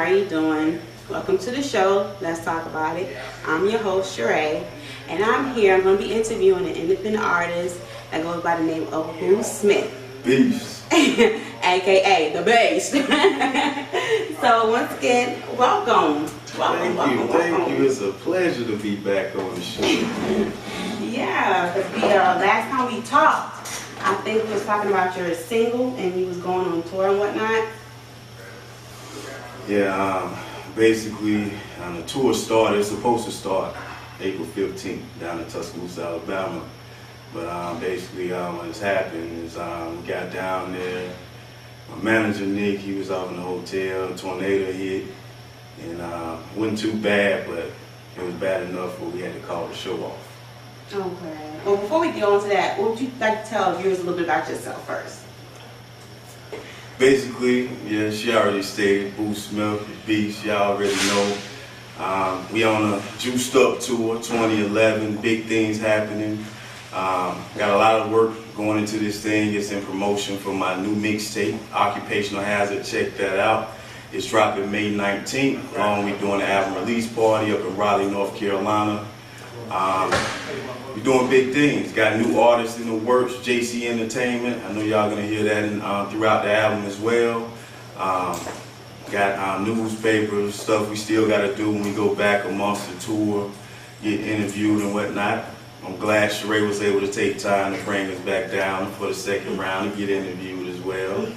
are you doing? Welcome to the show. Let's talk about it. I'm your host, Charay, and I'm here. I'm going to be interviewing an independent artist that goes by the name of Boo Smith. Beast. AKA the Beast. So once again, welcome. Thank you. It's a pleasure to be back on the show. Yeah, the last time we talked, I think we was talking about your single and you was going on tour and whatnot. Yeah, basically, the tour started. It's supposed to start April 15th down in Tuscaloosa, Alabama. But basically, what's happened is we got down there. My manager Nick, he was out in the hotel. Tornado hit, and wasn't too bad, but it was bad enough where we had to call the show off. Okay. Well, before we go on to that, what would you like to tell viewers a little bit about yourself first? Basically, yeah, she already stated, Boo Smith, Beast, y'all already know. We on a Juiced Up tour, 2011, big things happening. Got a lot of work going into this thing. It's in promotion for my new mixtape, Occupational Hazard. Check that out. It's dropping May 19th. We're doing an album release party up in Raleigh, North Carolina. We're doing big things. Got new artists in the works, JC Entertainment. I know y'all gonna hear that throughout the album as well. Got newspapers, stuff we still gotta do when we go back amongst the tour, get interviewed and whatnot. I'm glad Charay was able to take time to bring us back down for the second round and get interviewed as well.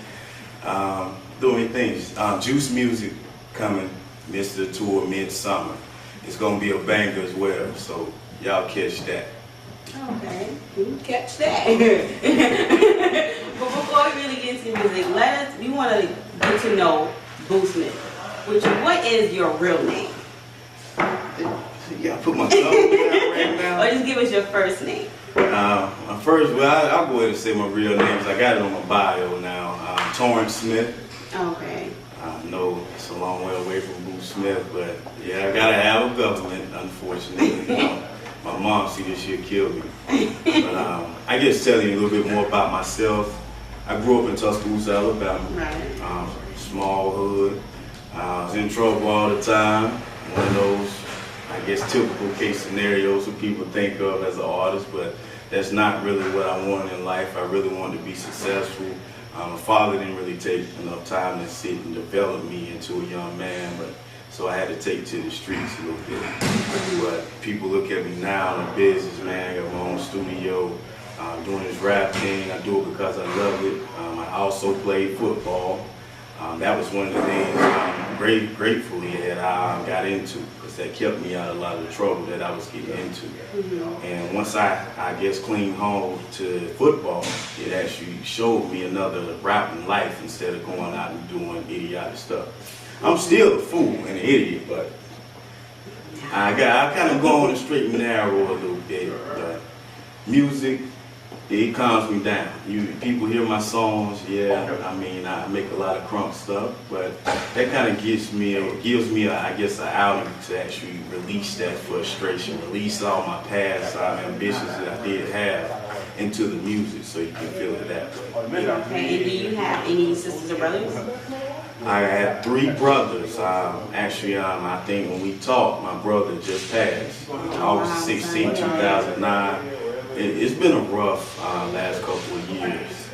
Doing things. Juice Music coming, Mr. Tour midsummer. It's gonna be a banger as well, so y'all catch that. Okay, you catch that. But before we really get into music, we want to get to know Boo Smith. What is your real name? Yeah, I put my thumb down right now. Or just give us your first name. My first, I'll go ahead and say my real names. I got it on my bio now. Torrance Smith. Okay. I know it's a long way away from Boo Smith, but yeah, I gotta have a government, unfortunately. My mom, see this shit kill me. But I guess tell you a little bit more about myself. I grew up in Tuscaloosa, Alabama. Right. Small hood. I was in trouble all the time. One of those, I guess, typical case scenarios that people think of as an artist, but that's not really what I wanted in life. I really wanted to be successful. My father didn't really take enough time to sit and develop me into a young man, so I had to take to the streets a little bit. But people look at me now, I'm a businessman, I got my own studio, doing this rap thing. I do it because I love it. I also played football. That was one of the things gratefully that I got into, because that kept me out of a lot of the trouble that I was getting into. And once I guess cleaned home to football, it actually showed me another route in life instead of going out and doing idiotic stuff. I'm still a fool and an idiot, but I kind of go on the straight and narrow a little bit. But music, it calms me down. People hear my songs, yeah, I mean, I make a lot of crunk stuff, but that kind of gives me, I guess, an outing to actually release that frustration, release all my past ambitions that I did have into the music, so you can feel it that way. Okay, and do you have any sisters or brothers? I had 3 brothers. Actually, I think when we talked, my brother just passed. August 16, 2009. It's been a rough last couple of years.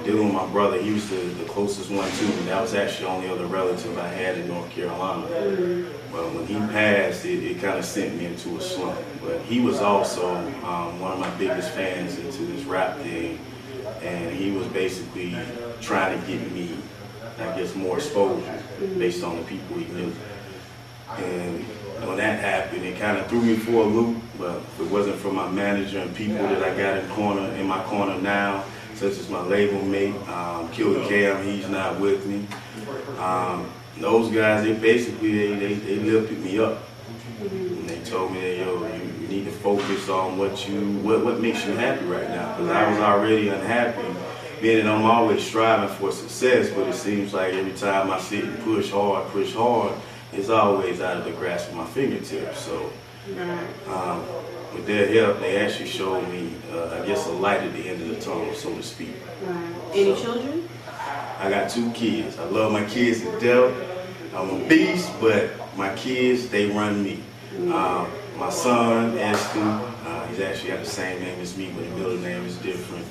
Dealing with my brother, he was the closest one to me. That was actually the only other relative I had in North Carolina. But when he passed, it kind of sent me into a slump. But he was also one of my biggest fans into this rap thing. And he was basically trying to get me, I guess, more exposure based on the people he knew. And when that happened, it kind of threw me for a loop. But if it wasn't for my manager and people that I got in my corner now, such as my label mate, Killer Cam, he's not with me. Those guys, they basically they lifted me up. And they told me that, yo, you need to focus on what makes you happy right now. Because I was already unhappy. Meaning I'm always striving for success, but it seems like every time I sit and push hard, it's always out of the grasp of my fingertips. So with their help, they actually showed me, I guess, a light at the end of the tunnel, so to speak. Any children? I got 2 kids. I love my kids to death. I'm a beast, but my kids, they run me. My son, Eston, he's actually got the same name as me, but the middle name is different.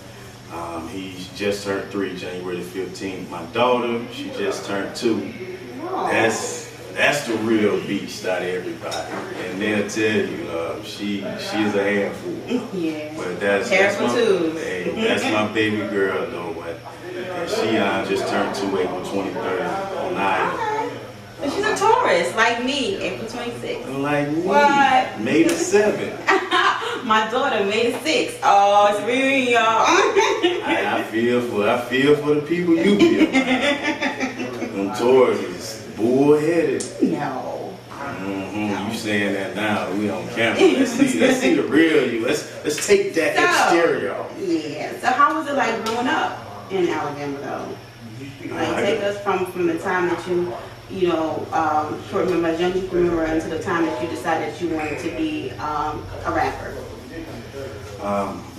He's just turned 3, January the 15th. My daughter, she just turned 2. That's the real beast out of everybody. And they'll tell you, she's a handful. Yeah. But that's my baby girl though. And she just turned 2 April 23rd on Ida. But she's a Taurus, like me, April 26th. Like me. What? May the 7th. My daughter, May the 6th. Oh, it's real, y'all. I feel for the people you feel. Them Taurus is bullheaded. No. You saying that now? We on camera. Let's see the real you. Let's take that exterior. Yeah. So how was it like growing up in Alabama though? Like take us from the time that you know, remember as young as you can remember until the time that you decided that you wanted to be a rapper.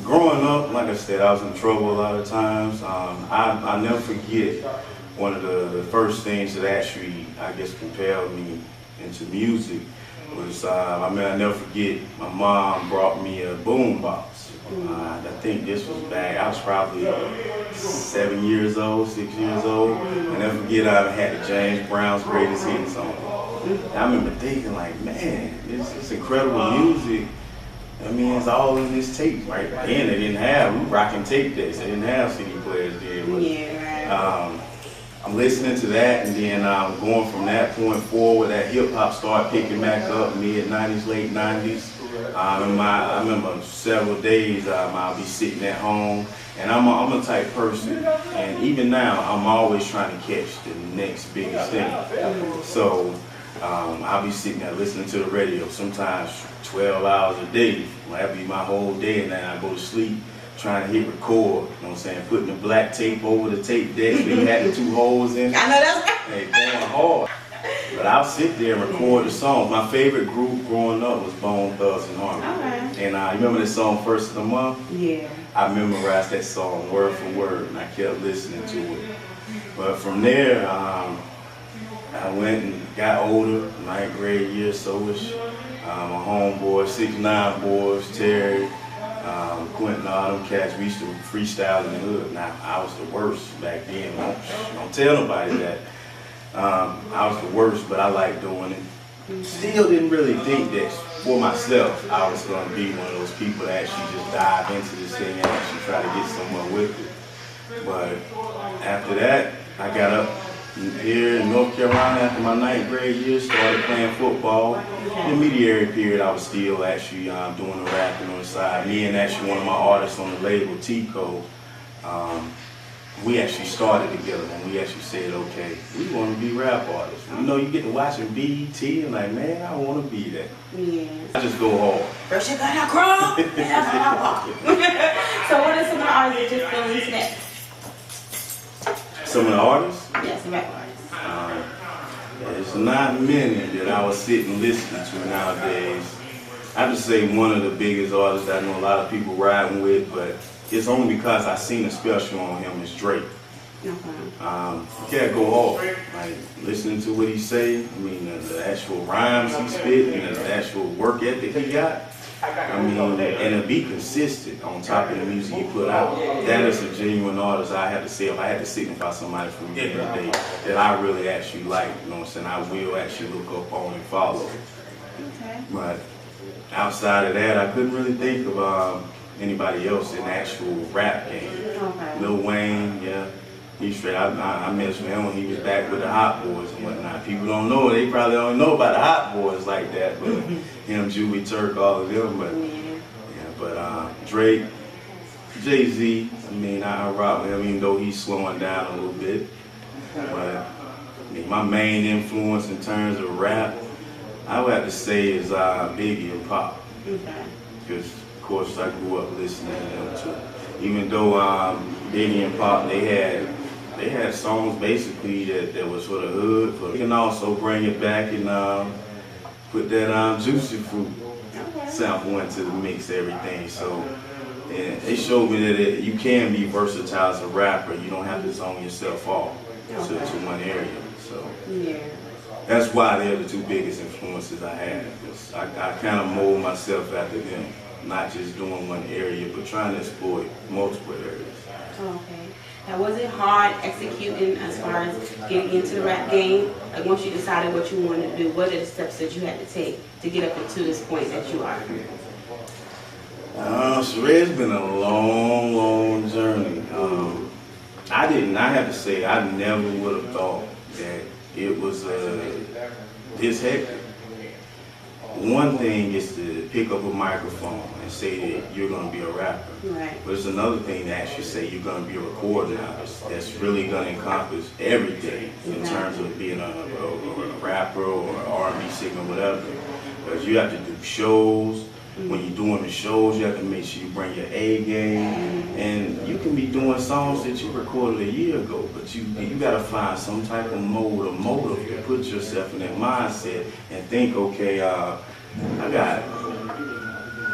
Growing up, like I said, I was in trouble a lot of times. I never forget one of the first things that actually, I guess, compelled me into music was, I never forget, my mom brought me a boom box. I think this was back, I was probably 7 years old, 6 years old. I never forget I had the James Brown's Greatest Hits on it. I remember thinking like, man, it's incredible music. I mean, it's all in this tape, right? Then they didn't have, we rocking tape decks. They didn't have CD players then. But, yeah, right. I'm listening to that, and then going from that point forward, that hip hop started picking back up, mid 90s, late 90s. I remember several days I'll be sitting at home, and I'm a type person, and even now I'm always trying to catch the next biggest thing. So I'll be sitting there listening to the radio, sometimes 12 hours a day. That'll be my whole day, and then I go to sleep trying to hit record, you know what I'm saying, putting the black tape over the tape deck so you had the 2 holes in it. I know that's hey, going hard. But I'll sit there and record the songs. My favorite group growing up was Bone Thugs and Harmony. Okay. And you remember the song First of the Month? Yeah. I memorized that song word for word, and I kept listening to it. But from there, I went and got older, 9th grade year, so-ish. My homeboys, 6'9" boys, Terry, Quentin, all them cats, we used to freestyle in the hood. Now, I was the worst back then. Don't tell nobody that. I was the worst, but I liked doing it. Still didn't really think that for myself I was going to be one of those people that actually just dive into this thing and actually try to get somewhere with it. But after that, I got up here in North Carolina after my 9th grade year, started playing football. In the intermediary period, I was still actually doing the rapping on the side. Me and actually one of my artists on the label, Tico, we actually started together and we actually said, okay, we want to be rap artists. You know, you get to watching BET and like, man, I want to be that. Yeah. I just go hard. First you gotta crawl, then that's how I walk. So what are some of the artists that you're feeling today? Some of the artists? Yes, rap artists. There's not many that I was sitting listening to nowadays. I have to say one of the biggest artists that I know a lot of people riding with, but it's only because I seen a special on him is Drake. Okay. You can't go hard. Like listening to what he say, I mean the actual rhymes he spit and the actual work ethic he got. I mean, and to be consistent on top of the music he put out. That is a genuine artist. I had to say, if I had to signify somebody from the end of the day that I really actually like, you know what I'm saying, I will actually look up on and follow. Okay. But outside of that, I couldn't really think of anybody else in the actual rap game. Okay. Lil Wayne, yeah. He's straight. I mentioned him when he was back with the Hot Boys and whatnot. People don't know, they probably don't know about the Hot Boys like that, but him, Julie Turk, all of them, but Drake, Jay-Z, I mean, I rock with him even though he's slowing down a little bit. But I mean, my main influence in terms of rap, I would have to say is Biggie and Pop. Okay. Because, of course, I grew up listening to them too. Even though Biggie and Pop, they had songs basically that was for the hood, but you can also bring it back and put that Juicy Fruit sample into the mix, everything. So, and they showed me that you can be versatile as a rapper. You don't have to zone yourself off to one area. So. Yeah. that's why they're the two biggest influences I have. I kind of mold myself after them, not just doing one area, but trying to exploit multiple areas. Okay. Now, was it hard executing as far as getting into the rap game? Like once you decided what you wanted to do, what are the steps that you had to take to get up into this point that you are? Charay's been a long, long journey. I have to say, I never would have thought that it was this hectic. One thing is to pick up a microphone and say that you're going to be a rapper. Right. But it's another thing to actually say you're going to be a recording artist. That's really going to encompass everything in terms of being a rapper or an R&B singer, whatever. Because you have to do shows. When you're doing the shows, you have to make sure you bring your A game. And you can be doing songs that you recorded a year ago, but you got to find some type of mode or motive to put yourself in that mindset and think, okay, I got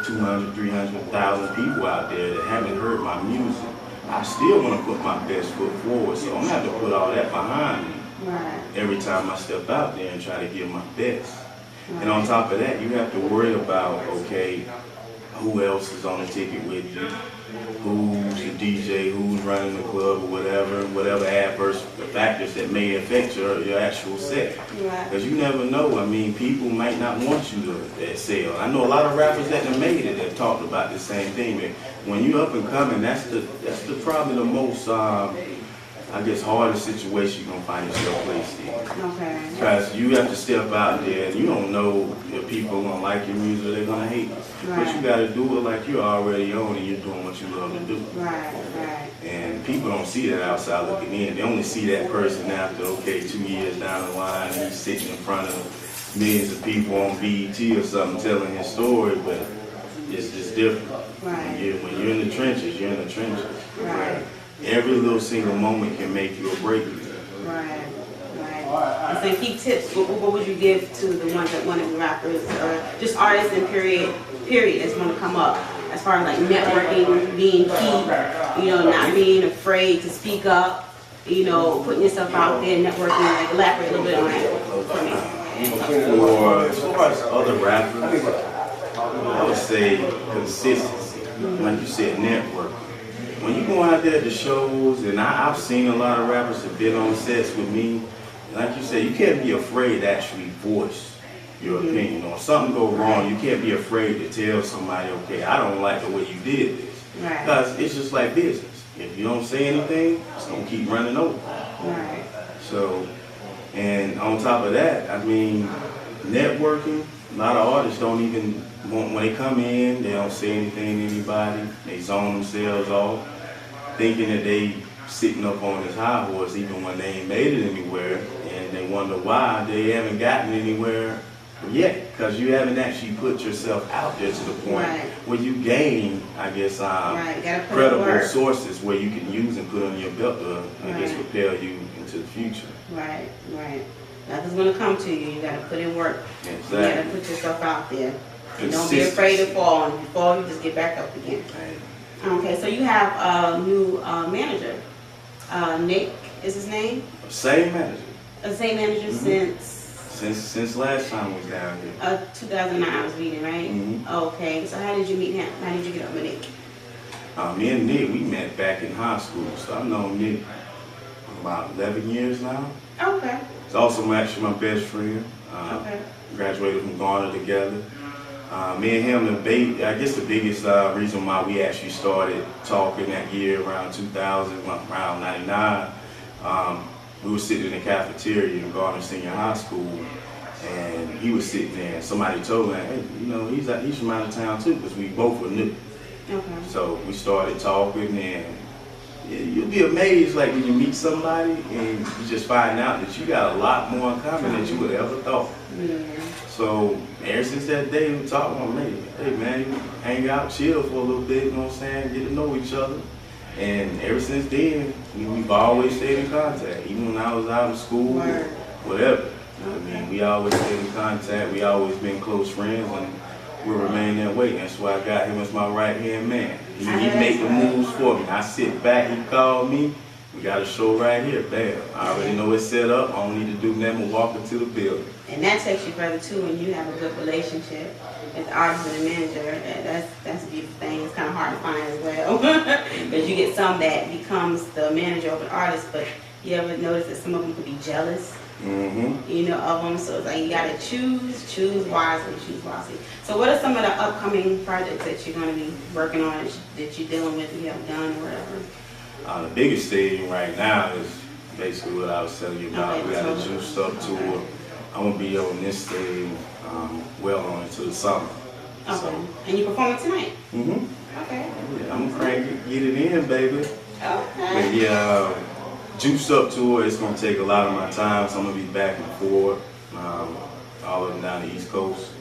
200, 300,000 people out there that haven't heard my music. I still want to put my best foot forward, so I'm going to have to put all that behind me every time I step out there and try to give my best. And on top of that, you have to worry about, okay, who else is on the ticket with you, who's the DJ, who's running the club, or whatever adverse factors that may affect your actual set. Because you never know. I mean, people might not want you to excel. I know a lot of rappers that have made it have talked about the same thing. But when you're up and coming, that's probably the most I guess hardest situation you're gonna find yourself placed in. Okay. Because you have to step out there and you don't know if people are gonna like your music or they're gonna hate it. Right. But you gotta do it like you're already on and you're doing what you love to do. Right. And people don't see that outside looking in. They only see that person after, okay, 2 years down the line and he's sitting in front of millions of people on BET or something telling his story, but it's just different. Right. When you're in the trenches, you're in the trenches. Right. Every little single moment can make you or break you. Right. And so key tips, what would you give to the ones that want to be rappers or just artists in period that's want to come up as far as like networking, being key, not being afraid to speak up, putting yourself out there, networking, like elaborate a little bit on that for me. For as far as other rappers, I would say consistency. Like you said, networking. When you go out there at the shows, and I've seen a lot of rappers have been on sets with me, like you said, you can't be afraid to actually voice your opinion. Or if something go wrong, you can't be afraid to tell somebody, okay, I don't like the way you did this. Right. Because it's just like business. If you don't say anything, it's going to keep running over. Right. So, and on top of that, I mean, networking, a lot of artists don't even want, when they come in, they don't say anything to anybody. They zone themselves off, thinking that they sitting up on this high horse even when they ain't made it anywhere, and they wonder why they haven't gotten anywhere yet, because you haven't actually put yourself out there to the point where you gain, I guess, credible sources where you can use and put on your belt to, I guess, propel you into the future. Right. Nothing's gonna come to you. You gotta put in work. Exactly. You gotta put yourself out there. And don't be afraid to fall. And if you fall, you just get back up again. Right. Okay, so you have a new manager. Nick is his name? Same manager. The same manager Since last time we was down here. 2009 I was reading, right? Okay, so how did you meet him? How did you get up with Nick? Me and Nick, we met back in high school, so I've known Nick for about 11 years now. Okay. He's also actually my best friend. Okay. Graduated from Garner together. Me and him, I guess the biggest reason why we actually started talking that year around 2000, around 99, we were sitting in the cafeteria in Garner Senior High School, and he was sitting there, and somebody told him, hey, he's from out of town too, because we both were new. Okay. So we started talking, and you'll be amazed, like when you meet somebody and you just find out that you got a lot more in common than you would have ever thought. So ever since that day, we talked about, hey man, hang out, chill for a little bit, you know what I'm saying, get to know each other. And ever since then, we've always stayed in contact, even when I was out of school or whatever. I mean, we always stayed in contact, we always been close friends, and we'll remain that way. That's why I got him as my right-hand man. He make the moves for me. I sit back, he call me, we got a show right here, bam. I already know it's set up. I don't need to do nothing but walk into the building. And that takes you further too when you have a good relationship with the artist and the manager. And that's a beautiful thing. It's kind of hard to find as well. Because you get some that becomes the manager of an artist, but you ever notice that some of them could be jealous? You know, of them. So it's like you gotta choose wisely. So what are some of the upcoming projects that you're gonna be working on, that you're dealing with, you have done or whatever? The biggest stadium right now is basically what I was telling you about. Okay, We got a Juiced Up tour. I'm gonna be on this stadium well on into the summer. Okay. So, and you performing tonight? Okay. Yeah, I'm gonna crank it, get it in, baby. Okay. But yeah, Juiced Up tour, it's going to take a lot of my time, so I'm going to be back and forth, all up and down the East Coast.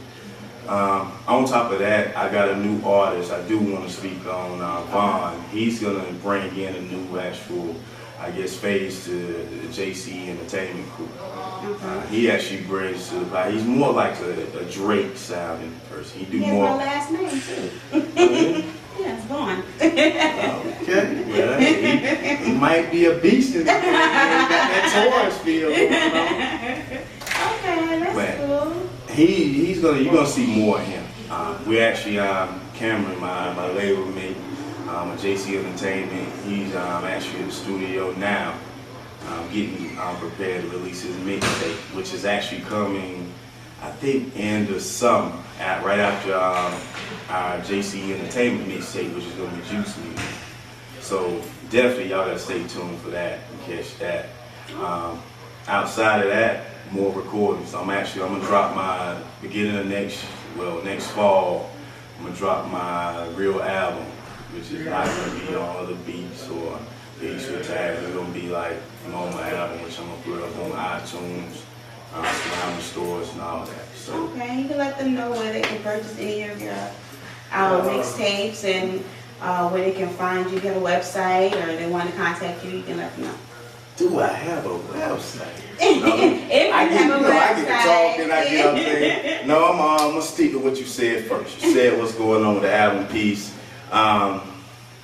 On top of that, I got a new artist I do want to speak on, Vaughn. He's going to bring in a new actual, I guess, phase to the JC Entertainment crew. He actually brings to the, he's more like a Drake sounding person. He do has more. My last name too. Yeah, it's Vaughn. Okay, well, he might be a beast in there. He got that Taurus feel going on. Okay, that's But cool. you're gonna see more of him. We actually, Cameron, my label mate, JC Entertainment, he's actually in the studio now, getting prepared to release his mixtape, which is actually coming, I think, end of summer, right after our JC Entertainment mixtape, which is going to be Juice Music. So definitely y'all got to stay tuned for that and catch that. Outside of that, more recordings. I'm going to drop my, beginning of next fall, I'm going to drop my real album, which is not going to be on other beats or beats with tags. It's going to be like an on my album, which I'm going to put up on iTunes, surrounding stores and all that. So. Okay, you can let them know where they can purchase any of your mixtapes and where they can find you. You have a website, or they want to contact you, you can let them know. Do I have a website? No. I get to talking, I get up there. No, I'm gonna stick to what you said first. You said what's going on with the album piece.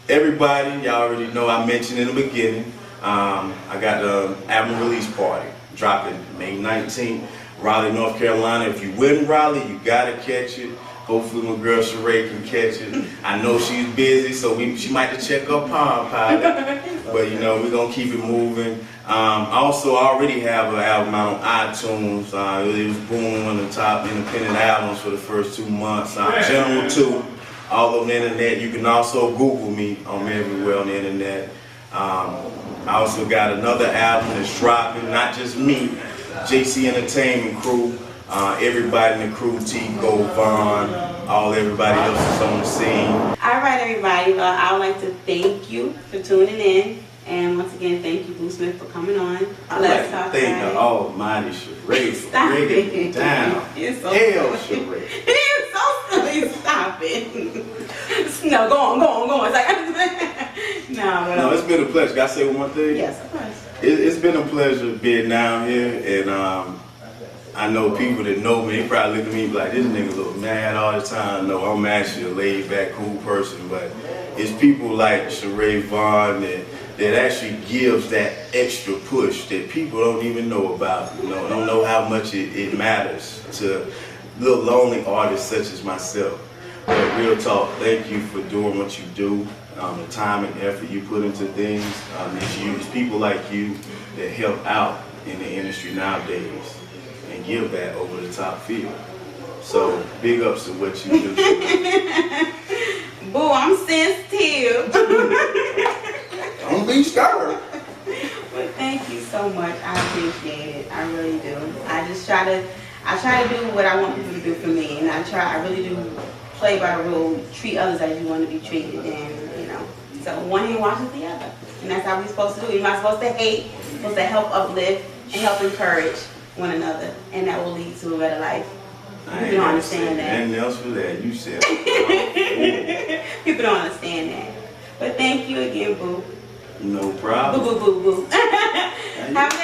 Everybody, y'all already know I mentioned in the beginning, I got the album release party dropping May 19th, Raleigh, North Carolina. If you win Raleigh, you gotta catch it. Hopefully my girl Charay can catch it. I know she's busy, so she might have to check her Palm Pilot. But you know, we're gonna keep it moving. Also, I already have an album out on iTunes. It was booming, one of the top independent albums for the first 2 months. General 2, all on the internet. You can also Google me. I'm everywhere on the internet. I also got another album that's dropping, not just me, JC Entertainment crew. Everybody in the crew, Tico, Vaughn, everybody else is on the scene. All right, everybody. Well, I would like to thank you for tuning in. And once again, thank you, Boo Smith, for coming on. Let's talk. Thank the almighty Charay for breaking it down. It's so Hell, silly. Charay. It's so silly. Stop it. No, go on. It's like, no, it's been a pleasure. Can I say one more thing? Yes, of course. It's been a pleasure being down here, and I know people that know me, they probably look at me like, this nigga look mad all the time. No, I'm actually a laid back, cool person, but it's people like Charay, Vaughn that actually gives that extra push that people don't even know about. You know, don't know how much it matters to little lonely artists such as myself. But real talk, thank you for doing what you do, the time and effort you put into things. It's people like you that help out in the industry nowadays and give that over the top field. So big ups to what you do. Boo, I'm sensitive. Don't be scared. But thank you so much. I appreciate it. I really do. I try to do what I want people to do for me, and I really do play by the rule, treat others as you want to be treated, and you know. So one hand washes the other, and that's how we're supposed to do. You're not supposed to hate. You're supposed to help uplift and help encourage one another, and that will lead to a better life. People don't understand that. Anything else for that? You said. People don't understand that. But thank you again, Boo. No problem. Boo. Have a